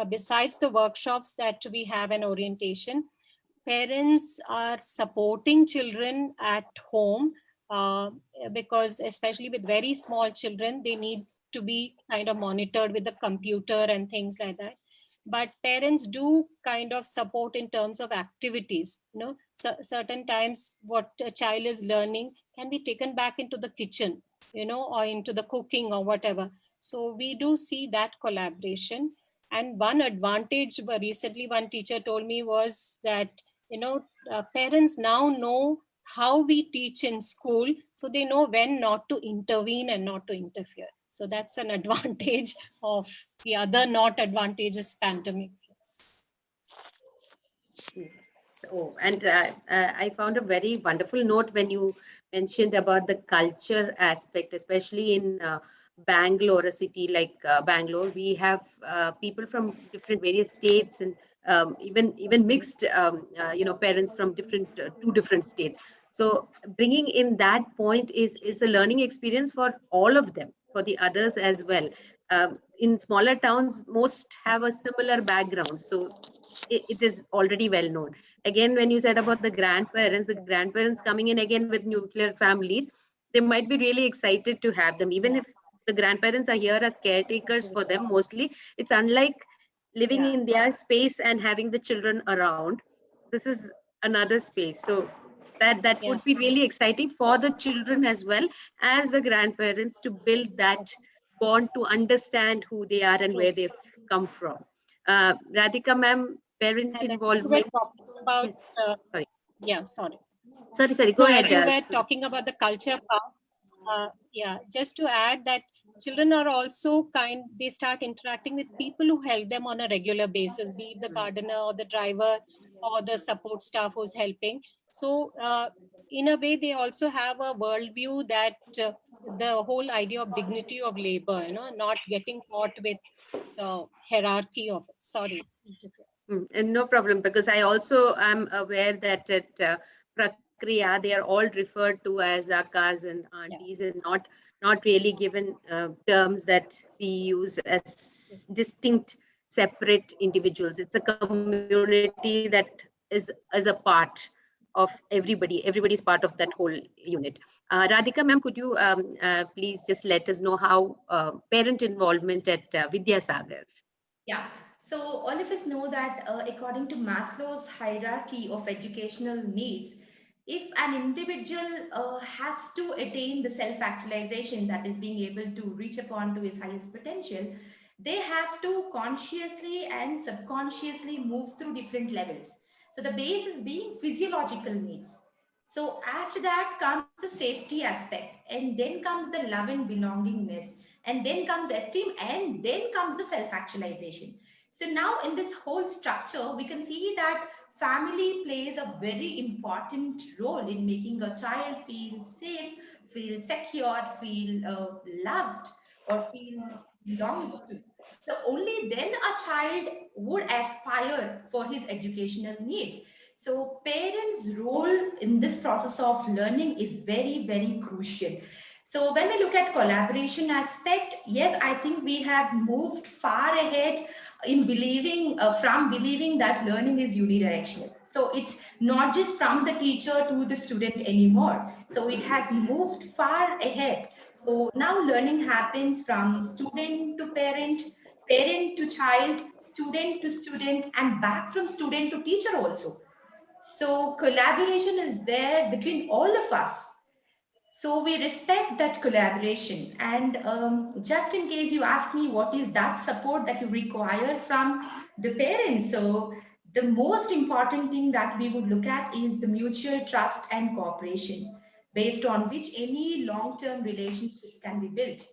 besides the workshops that we have an orientation, parents are supporting children at home, because especially with very small children, they need to be kind of monitored with the computer and things like that. But parents do kind of support in terms of activities. Certain times what a child is learning can be taken back into the kitchen, or into the cooking or whatever. So we do see that collaboration. And one advantage, recently one teacher told me, was that parents now know how we teach in school, so they know when not to intervene and not to interfere. So that's an advantage of the other not advantageous pandemic. Yes. Oh, and I found a very wonderful note when you mentioned about the culture aspect, especially in Bangalore, a city like Bangalore. We have people from different various states, and even mixed parents from different two different states. So bringing in that point is a learning experience for all of them, for the others as well. in smaller towns, most have a similar background. So it is already well known. Again, when you said about the grandparents coming in again with nuclear families, they might be really excited to have them, even if the grandparents are here as caretakers for them mostly. It's unlike living in their space and having the children around. This is another space. So that would be really exciting for the children as well as the grandparents to build that bond, to understand who they are and where they've come from. Radhika ma'am, parent And involvement. talking about, Yes. Sorry. yeah, sorry. Sorry, go No, ahead. as you were talking about the culture part, just to add that children are also they start interacting with people who help them on a regular basis, be it the gardener or the driver or the support staff who's helping. So in a way, they also have a worldview that the whole idea of dignity of labor, not getting caught with hierarchy of, sorry. And no problem, because I also am aware that at Prakriya, they are all referred to as akkas and aunties, and not really given terms that we use as distinct, separate individuals. It's a community that is a part of everybody. Everybody's part of that whole unit. Radhika ma'am, could you please just let us know how parent involvement at Vidyasagar? Yeah. So all of us know that according to Maslow's hierarchy of educational needs, if an individual has to attain the self-actualization, that is being able to reach upon to his highest potential, they have to consciously and subconsciously move through different levels. So the base is being physiological needs. So after that comes the safety aspect, and then comes the love and belongingness, and then comes esteem, and then comes the self-actualization. So now in this whole structure, we can see that family plays a very important role in making a child feel safe, feel secure, feel loved, or feel belonged to. So only then a child would aspire for his educational needs. So parents' role in this process of learning is very, very crucial. So when we look at collaboration aspect, yes, I think we have moved far ahead in believing from believing that learning is unidirectional. So it's not just from the teacher to the student anymore. So it has moved far ahead. So now learning happens from student to parent, parent to child, student to student, and back from student to teacher also. So collaboration is there between all of us. So we respect that collaboration. And just in case you ask me what is that support that you require from the parents, so the most important thing that we would look at is the mutual trust and cooperation, based on which any long-term relationship can be built.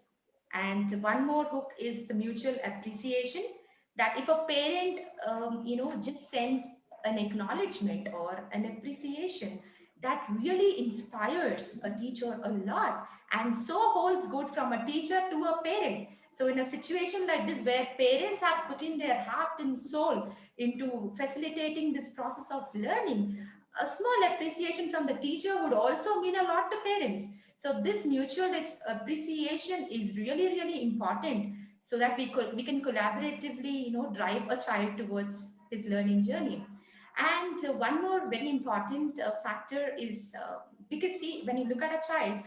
And one more hook is the mutual appreciation, that if a parent just sends an acknowledgement or an appreciation, that really inspires a teacher a lot, and so holds good from a teacher to a parent. So in a situation like this, where parents have put in their heart and soul into facilitating this process of learning, a small appreciation from the teacher would also mean a lot to parents. So this mutual appreciation is really, really important, so that we can collaboratively drive a child towards his learning journey. And one more very important factor is because see, when you look at a child,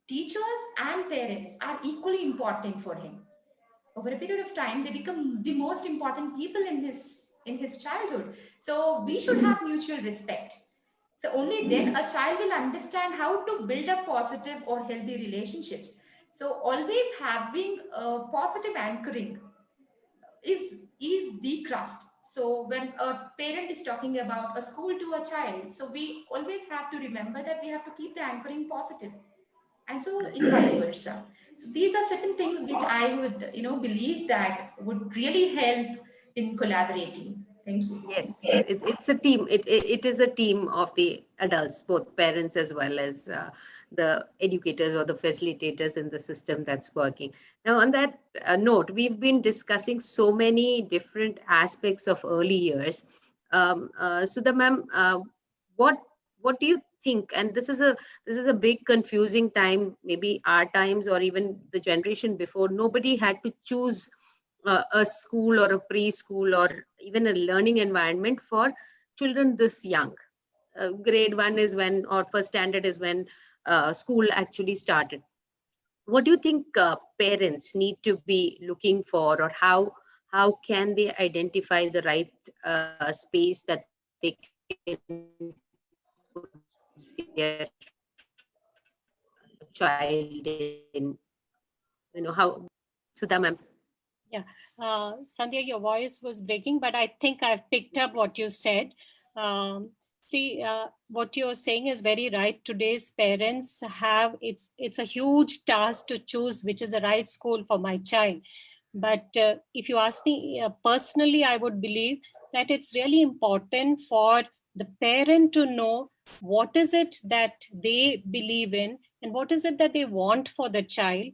teachers and parents are equally important for him. Over a period of time, they become the most important people in his childhood. So we should have mutual respect. So only then a child will understand how to build up positive or healthy relationships. So always having a positive anchoring is the crust. So when a parent is talking about a school to a child, so we always have to remember that we have to keep the anchoring positive, and so in vice versa. So these are certain things which I would believe that would really help in collaborating. Thank you. Yes, it's a team. It is a team of the adults, both parents as well as the educators or the facilitators in the system that's working. Now, on that note, we've been discussing so many different aspects of early years. Sudha ma'am, what do you think, and this is a big confusing time, maybe our times or even the generation before, nobody had to choose a school or a preschool or even a learning environment for children this young. Grade 1 is when, or first standard is when school actually started. What do you think parents need to be looking for, or how can they identify the right space that they can put their child in? How? Sudha ma'am. Yeah, Sandhya, your voice was breaking, but I think I've picked up what you said. What you're saying is very right. Today's parents have, it's a huge task to choose which is the right school for my child. But if you ask me personally, I would believe that it's really important for the parent to know what is it that they believe in and what is it that they want for the child.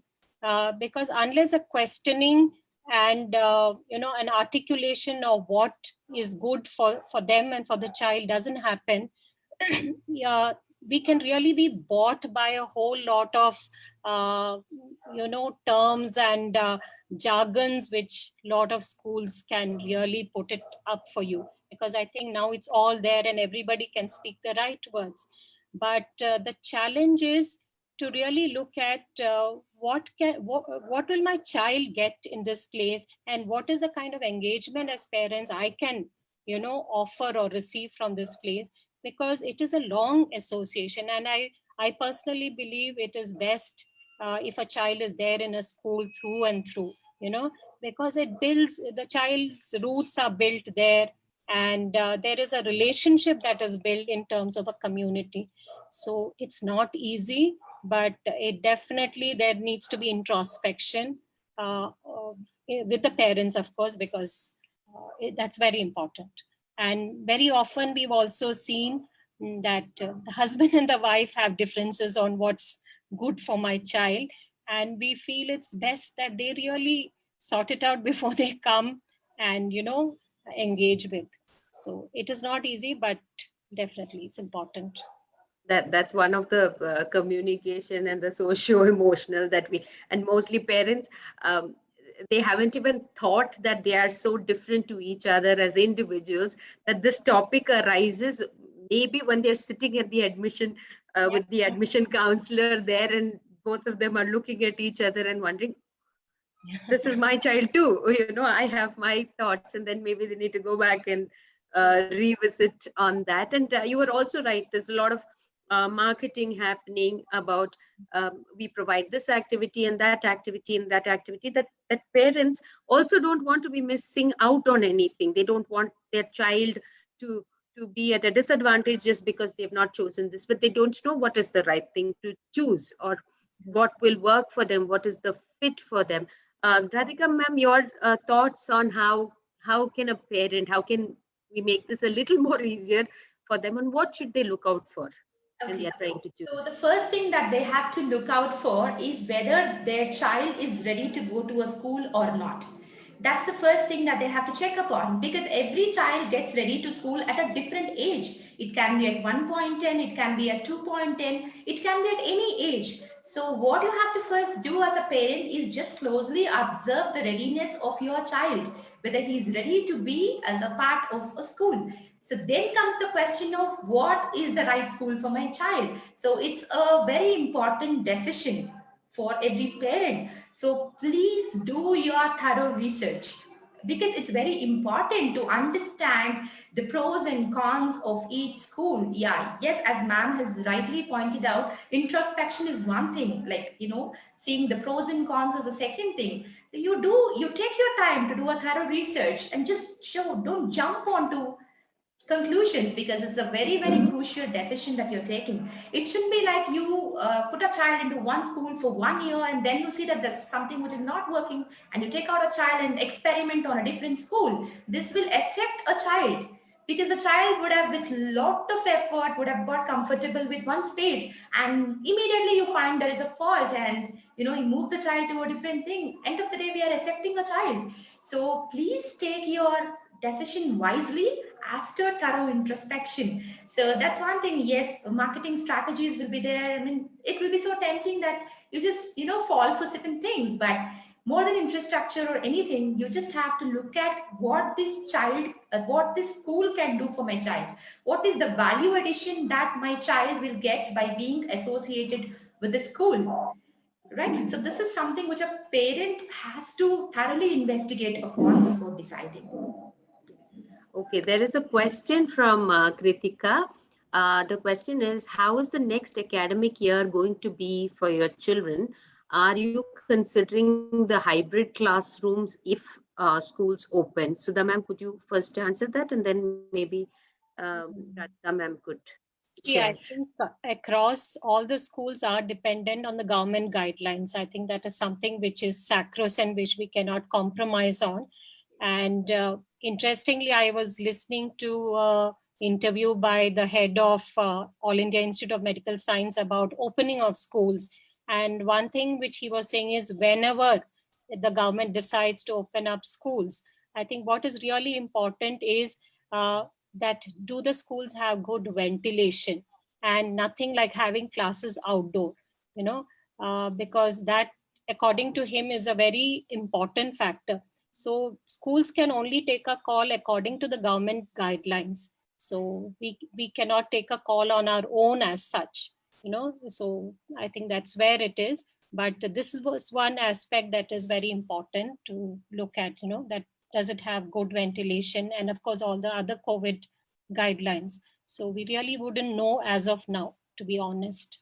Because unless a questioning and an articulation of what is good for them and for the child doesn't happen, yeah, we can really be bought by a whole lot of terms and jargons which a lot of schools can really put it up for you, because I think now it's all there and everybody can speak the right words. But the challenge is to really look at what will my child get in this place, and what is the kind of engagement as parents I can offer or receive from this place, because it is a long association. And I personally believe it is best if a child is there in a school through and through, because it builds, the child's roots are built there, and there is a relationship that is built in terms of a community. So it's not easy, but it definitely, there needs to be introspection with the parents, of course, because that's very important. And very often we've also seen that the husband and the wife have differences on what's good for my child, and we feel it's best that they really sort it out before they come and engage with. So it is not easy, but definitely it's important. That's one of the communication and the socio-emotional that we, and mostly parents, they haven't even thought that they are so different to each other as individuals, that this topic arises maybe when they're sitting at the admission with the admission counselor there, and both of them are looking at each other and wondering, this is my child too, I have my thoughts, and then maybe they need to go back and revisit on that. And you were also right, there's a lot of marketing happening about we provide this activity and that activity and that activity, that parents also don't want to be missing out on anything. They don't want their child to be at a disadvantage just because they've not chosen this, but they don't know what is the right thing to choose, or what will work for them, what is the fit for them. Radhika ma'am, your thoughts on how can a parent, how can we make this a little more easier for them, and what should they look out for when they are trying to choose? So the first thing that they have to look out for is whether their child is ready to go to a school or not. That's the first thing that they have to check upon, because every child gets ready to school at a different age. It can be at 1.10, it can be at 2.10, it can be at any age. So what you have to first do as a parent is just closely observe the readiness of your child, whether he is ready to be as a part of a school. So then comes the question of what is the right school for my child. So it's a very important decision for every parent. So please do your thorough research, because it's very important to understand the pros and cons of each school. Yeah, yes, as ma'am has rightly pointed out, introspection is one thing, like, seeing the pros and cons is the second thing. You take your time to do a thorough research, and just don't jump onto conclusions, because it's a very, very crucial decision that you're taking. It shouldn't be like you put a child into one school for 1 year, and then you see that there's something which is not working, and you take out a child and experiment on a different school. This will affect a child, because the child would have, with lot of effort, would have got comfortable with one space, and immediately you find there is a fault, and you move the child to a different thing. End of the day, we are affecting a child. So please take your decision wisely after thorough introspection. So that's one thing. Yes, marketing strategies will be there. I mean, it will be so tempting that you just, fall for certain things. But more than infrastructure or anything, you just have to look at what this child, what this school can do for my child. What is the value addition that my child will get by being associated with the school? Right. So this is something which a parent has to thoroughly investigate upon before deciding. Okay, there is a question from Kritika. The question is, how is the next academic year going to be for your children? Are you considering the hybrid classrooms if schools open? Sudha ma'am, could you first answer that, and then maybe Radhika ma'am could Yeah, share? I think across all the schools are dependent on the government guidelines. I think that is something which is sacrosanct, which we cannot compromise on. And interestingly, I was listening to an interview by the head of All India Institute of Medical Science about opening of schools. And one thing which he was saying is whenever the government decides to open up schools, I think what is really important is that do the schools have good ventilation, and nothing like having classes outdoor, because that, according to him, is a very important factor. So schools can only take a call according to the government guidelines. So we cannot take a call on our own as such, so I think that's where it is. But this was one aspect that is very important to look at, that does it have good ventilation, and of course all the other COVID guidelines. So we really wouldn't know as of now, to be honest.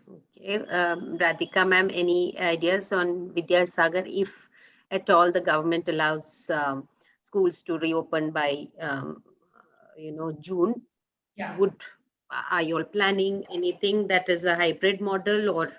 Okay, Radhika ma'am, any ideas on Vidyasagar if at all the government allows schools to reopen by June? Yeah. Are you all planning anything that is a hybrid model, or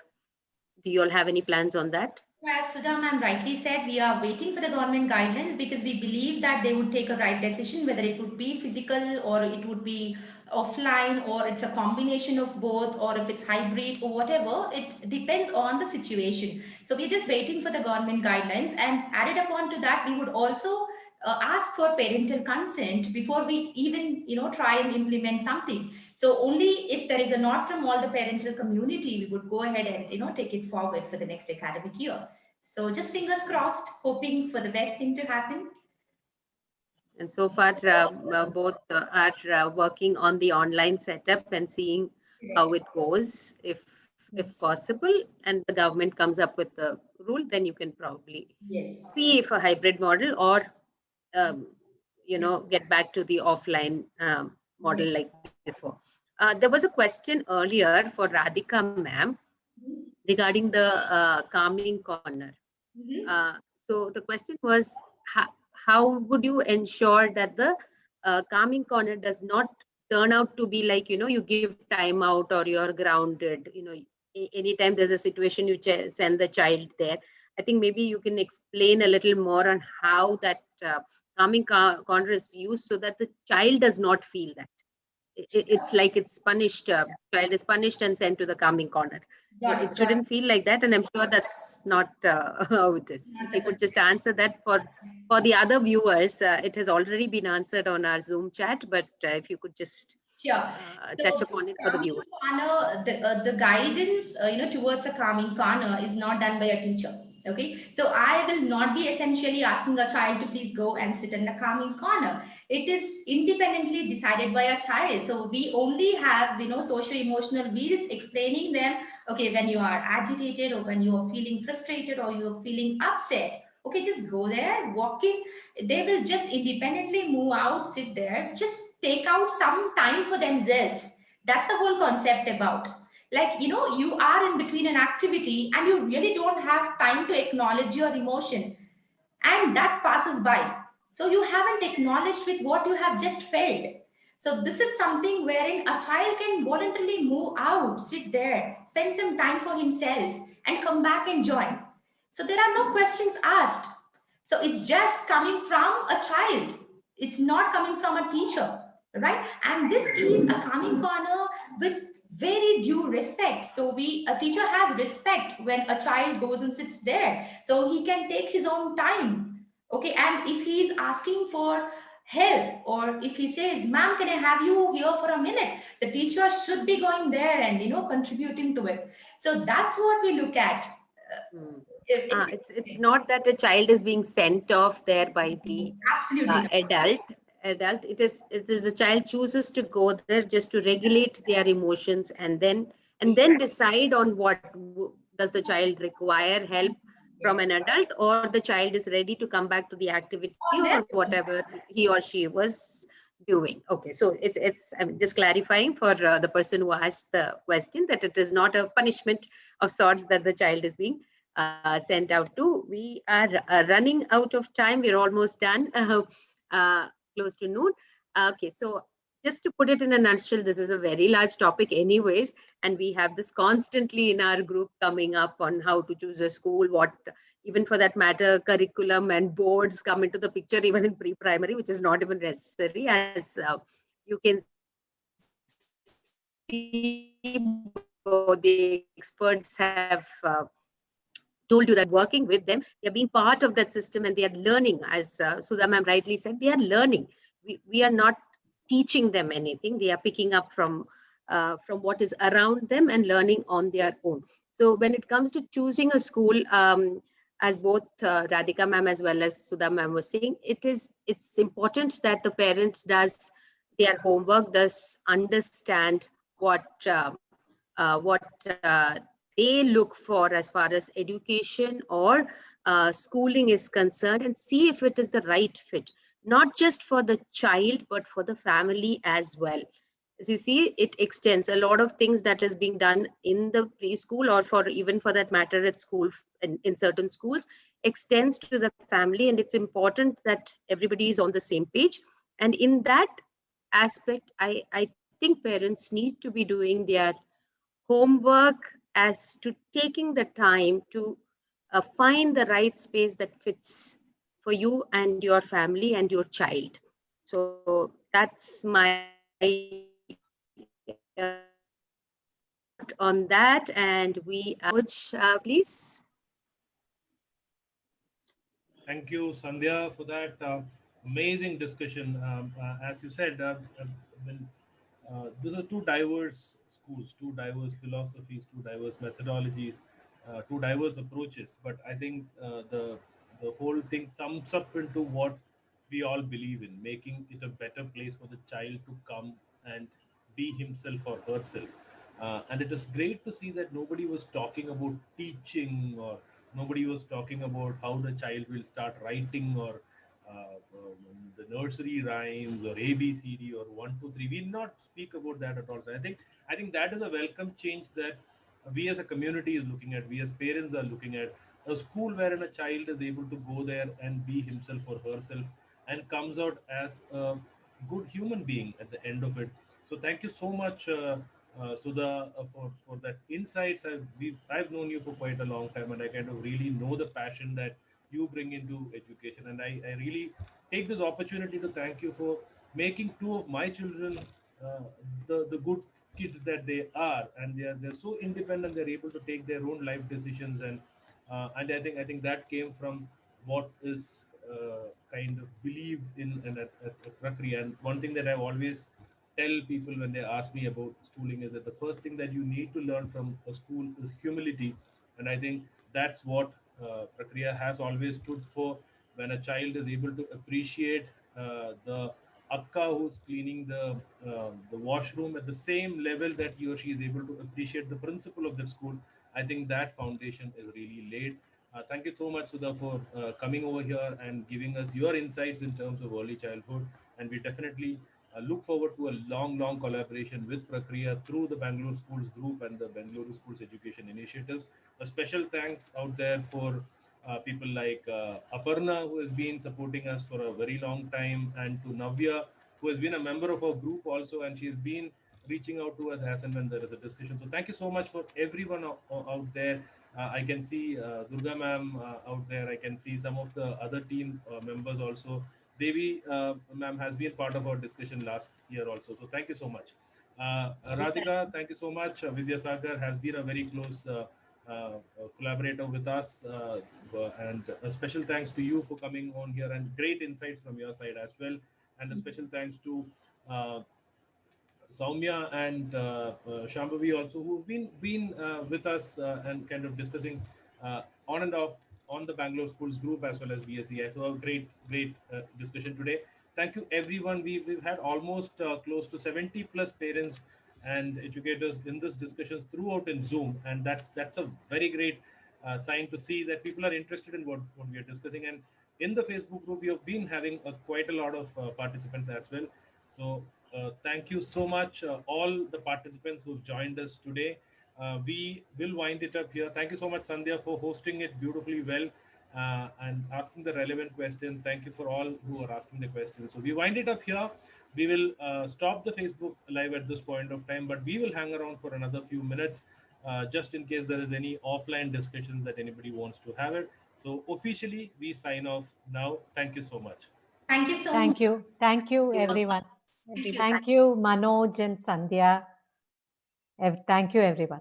do you all have any plans on that? As Sudha ma'am rightly said, we are waiting for the government guidelines because we believe that they would take a right decision, whether it would be physical or it would be offline, or it's a combination of both, or if it's hybrid or whatever. It depends on the situation. So we're just waiting for the government guidelines, and added upon to that, we would also ask for parental consent before we even try and implement something. So only if there is a nod from all the parental community, we would go ahead and take it forward for the next academic year. So just fingers crossed, hoping for the best thing to happen. And so far, both are working on the online setup and seeing how it goes. If possible, and the government comes up with the rule, then you can probably see if a hybrid model or get back to the offline model like before. There was a question earlier for Radhika ma'am regarding the calming corner. So the question was, how would you ensure that the calming corner does not turn out to be like, you give time out or you're grounded, anytime there's a situation, you send the child there. I think maybe you can explain a little more on how that calming corner is used so that the child does not feel that. It's like it's punished, child is punished and sent to the calming corner. It shouldn't feel like that, and I'm sure that's not how it is. If you could just answer that for the other viewers, it has already been answered on our Zoom chat, but if you could just touch upon it for the viewers. The guidance, towards a calming corner is not done by a teacher. Okay, so I will not be essentially asking a child to please go and sit in the calming corner. It is independently decided by a child. So we only have, socio-emotional wheels explaining them, okay, when you are agitated or when you are feeling frustrated or you are feeling upset, okay, just go there, walk in. They will just independently move out, sit there, just take out some time for themselves. That's the whole concept about. Like, you are in between an activity and you really don't have time to acknowledge your emotion, and that passes by. So you haven't acknowledged with what you have just felt. So this is something wherein a child can voluntarily move out, sit there, spend some time for himself and come back and join. So there are no questions asked. So it's just coming from a child. It's not coming from a teacher, right? And this is a calming corner with very due respect. So a teacher has respect when a child goes and sits there. So he can take his own time. Okay, and if he is asking for help, or if he says, ma'am, can I have you here for a minute, the teacher should be going there and contributing to it. So that's what we look at. Hmm. It's It's not that a child is being sent off there by the absolutely not. adult. It is the child chooses to go there just to regulate their emotions, and then decide on what does the child require help from an adult, or the child is ready to come back to the activity On or their whatever he or she was doing. Okay, so it's I'm just clarifying for the person who asked the question, that it is not a punishment of sorts that the child is being sent out to. We are running out of time. We're almost done, uh, close to noon. Okay, so just to put it in a nutshell, this is a very large topic, anyways, and we have this constantly in our group coming up on how to choose a school, what, even for that matter, curriculum and boards come into the picture, even in pre-primary, which is not even necessary, as you can see, the experts have told you that working with them, they're being part of that system and they are learning, as Sudha ma'am rightly said, they are learning. We are not teaching them anything. They are picking up from what is around them and learning on their own. So when it comes to choosing a school, as both Radhika ma'am as well as Sudha ma'am was saying, it's important that the parent does their homework, does understand what what they look for as far as education or schooling is concerned, and see if it is the right fit, not just for the child but for the family as well. As you see, it extends a lot of things that is being done in the preschool, or for even for that matter at school, in certain schools, extends to the family, and it's important that everybody is on the same page. And in that aspect, I think parents need to be doing their homework as to taking the time to find the right space that fits for you and your family and your child. So that's my thought on that. And we, please. Thank you, Sandhya, for that amazing discussion. As you said, when, these are two diverse schools, two diverse philosophies, two diverse methodologies, two diverse approaches. But I think the whole thing sums up into what we all believe in, making it a better place for the child to come and be himself or herself. And it is great to see that nobody was talking about teaching, or nobody was talking about how the child will start writing, or the nursery rhymes, or ABCD, or 1 2 3. We will not speak about that at all. So I think that is a welcome change that we as a community is looking at. We as parents are looking at a school wherein a child is able to go there and be himself or herself, and comes out as a good human being at the end of it. So thank you so much, Sudha, for that insights. I've known you for quite a long time, and I kind of really know the passion that you bring into education. And I really take this opportunity to thank you for making two of my children uh, the good kids that they are, and they're so independent. They're able to take their own life decisions, and I think that came from what is kind of believed in at Prakriya. And one thing that I've always tell people when they ask me about schooling is that the first thing that you need to learn from a school is humility. And I think that's what Prakriya has always stood for. When a child is able to appreciate the akka who's cleaning the washroom at the same level that he or she is able to appreciate the principal of that school, I think that foundation is really laid. Thank you so much, Sudha, for coming over here and giving us your insights in terms of early childhood. And we definitely look forward to a long, long collaboration with Prakriya through the Bangalore Schools Group and the Bangalore Schools Education Initiatives. A special thanks out there for people like Aparna, who has been supporting us for a very long time, and to Navya, who has been a member of our group also, and she's been reaching out to us as and when there is a discussion. So thank you so much for everyone out there. I can see Durga ma'am out there. I can see some of the other team members also. Devi ma'am has been part of our discussion last year also. So thank you so much. Radhika, thank you so much. Vidya Sagar has been a very close collaborator with us. And a special thanks to you for coming on here and great insights from your side as well. And a special thanks to Soumya and Shambhavi also, who've been with us and kind of discussing on and off on the Bangalore Schools group as well as BSEI. So a great discussion today. Thank you everyone. We've had almost close to 70 plus parents and educators in this discussions throughout in Zoom, and that's a very great sign to see that people are interested in what we are discussing. And in the Facebook group, we have been having quite a lot of participants as well. So thank you so much, all the participants who've joined us today. We will wind it up here. Thank you so much, Sandhya, for hosting it beautifully well and asking the relevant question. Thank you for all who are asking the questions. So we wind it up here. We will stop the Facebook Live at this point of time, but we will hang around for another few minutes just in case there is any offline discussions that anybody wants to have it. So officially, we sign off now. Thank you so much. Thank you so much. Thank you. Thank you, everyone. Thank you. Thank you, Manoj and Sandhya. Thank you, everyone.